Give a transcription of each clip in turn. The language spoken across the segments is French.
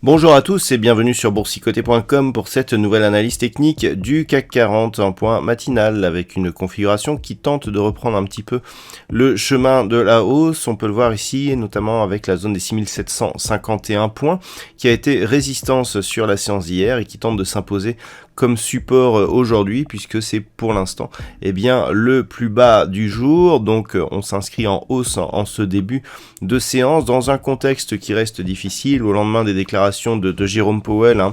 Bonjour à tous et bienvenue sur boursicoté.com pour cette nouvelle analyse technique du CAC 40 en point matinal avec une configuration qui tente de reprendre un petit peu le chemin de la hausse. On peut le voir ici et notamment avec la zone des 6751 points qui a été résistance sur la séance d'hier et qui tente de s'imposer comme support aujourd'hui puisque c'est pour l'instant le plus bas du jour. Donc on s'inscrit en hausse en ce début de séance dans un contexte qui reste difficile au lendemain des déclarations de Jérôme Powell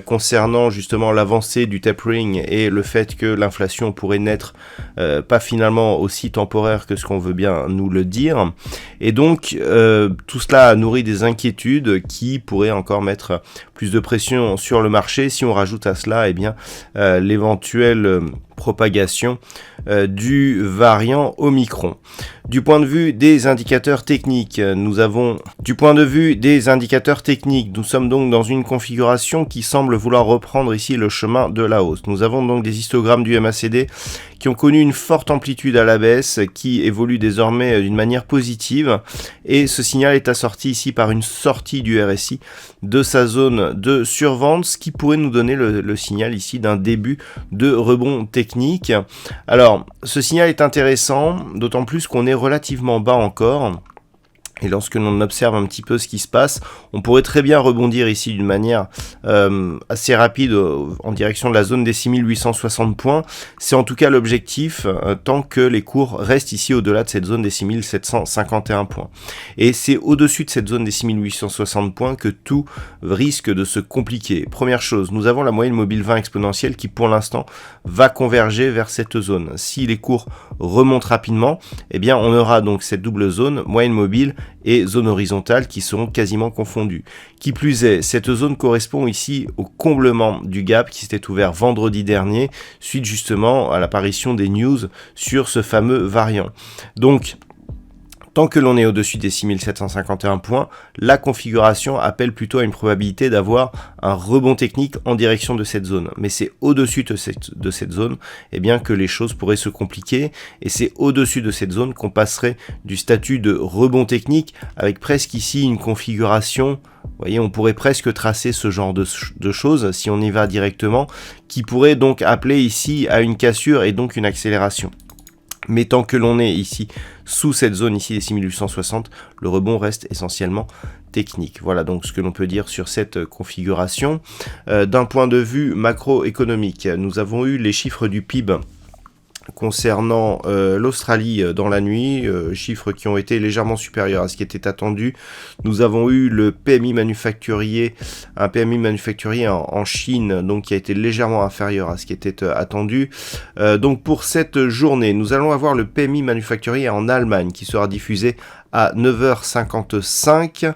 concernant justement l'avancée du tapering et le fait que l'inflation pourrait n'être pas finalement aussi temporaire que ce qu'on veut bien nous le dire. Et donc tout cela nourrit des inquiétudes qui pourraient encore mettre plus de pression sur le marché si on rajoute à cela l'éventuelle propagation du variant Omicron. Du point de vue des indicateurs techniques, nous sommes donc dans une configuration qui semble vouloir reprendre ici le chemin de la hausse. Nous avons donc des histogrammes du MACD qui ont connu une forte amplitude à la baisse, qui évolue désormais d'une manière positive, et ce signal est assorti ici par une sortie du RSI de sa zone de survente, ce qui pourrait nous donner le signal ici d'un début de rebond technique. Alors, ce signal est intéressant, d'autant plus qu'on est relativement bas encore. Et lorsque l'on observe un petit peu ce qui se passe, on pourrait très bien rebondir ici d'une manière assez rapide en direction de la zone des 6860 points. C'est en tout cas l'objectif tant que les cours restent ici au-delà de cette zone des 6751 points. Et c'est au-dessus de cette zone des 6860 points que tout risque de se compliquer. Première chose, nous avons la moyenne mobile 20 exponentielle qui pour l'instant va converger vers cette zone. Si les cours remontent rapidement, on aura donc cette double zone, moyenne mobile et zone horizontale qui seront quasiment confondues. Qui plus est, cette zone correspond ici au comblement du gap qui s'était ouvert vendredi dernier, suite justement à l'apparition des news sur ce fameux variant. Donc, tant que l'on est au-dessus des 6751 points, la configuration appelle plutôt à une probabilité d'avoir un rebond technique en direction de cette zone. Mais c'est au-dessus de cette zone que les choses pourraient se compliquer. Et c'est au-dessus de cette zone qu'on passerait du statut de rebond technique avec presque ici une configuration. Vous voyez, on pourrait presque tracer ce genre de choses si on y va directement, qui pourrait donc appeler ici à une cassure et donc une accélération. Mais tant que l'on est ici, sous cette zone ici des 6860, le rebond reste essentiellement technique. Voilà donc ce que l'on peut dire sur cette configuration. D'un point de vue macroéconomique, nous avons eu les chiffres du PIB concernant l'Australie dans la nuit, chiffres qui ont été légèrement supérieurs à ce qui était attendu. Nous avons eu le PMI manufacturier, un PMI manufacturier en Chine, donc qui a été légèrement inférieur à ce qui était attendu. Donc pour cette journée, nous allons avoir le PMI manufacturier en Allemagne qui sera diffusé à 9h55.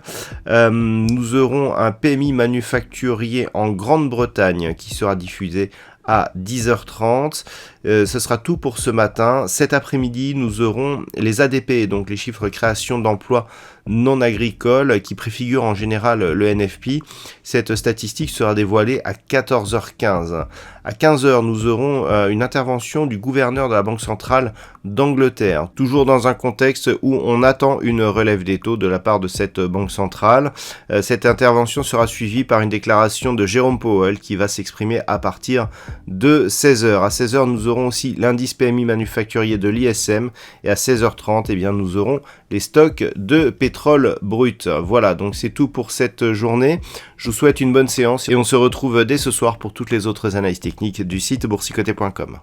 Nous aurons un PMI manufacturier en Grande-Bretagne qui sera diffusé à 10h30. Ce sera tout pour ce matin. Cet après-midi, nous aurons les ADP, donc les chiffres création d'emplois non agricoles, qui préfigurent en général le NFP. Cette statistique sera dévoilée à 14h15. À 15h, nous aurons une intervention du gouverneur de la Banque centrale d'Angleterre, toujours dans un contexte où on attend une relève des taux de la part de cette banque centrale. Cette intervention sera suivie par une déclaration de Jérôme Powell qui va s'exprimer à partir de 16h. À 16h, nous aurons aussi l'indice PMI manufacturier de l'ISM et à 16h30, nous aurons les stocks de pétrole brut. Voilà, donc c'est tout pour cette journée. Je vous souhaite une bonne séance et on se retrouve dès ce soir pour toutes les autres analyses techniques du site boursicoté.com.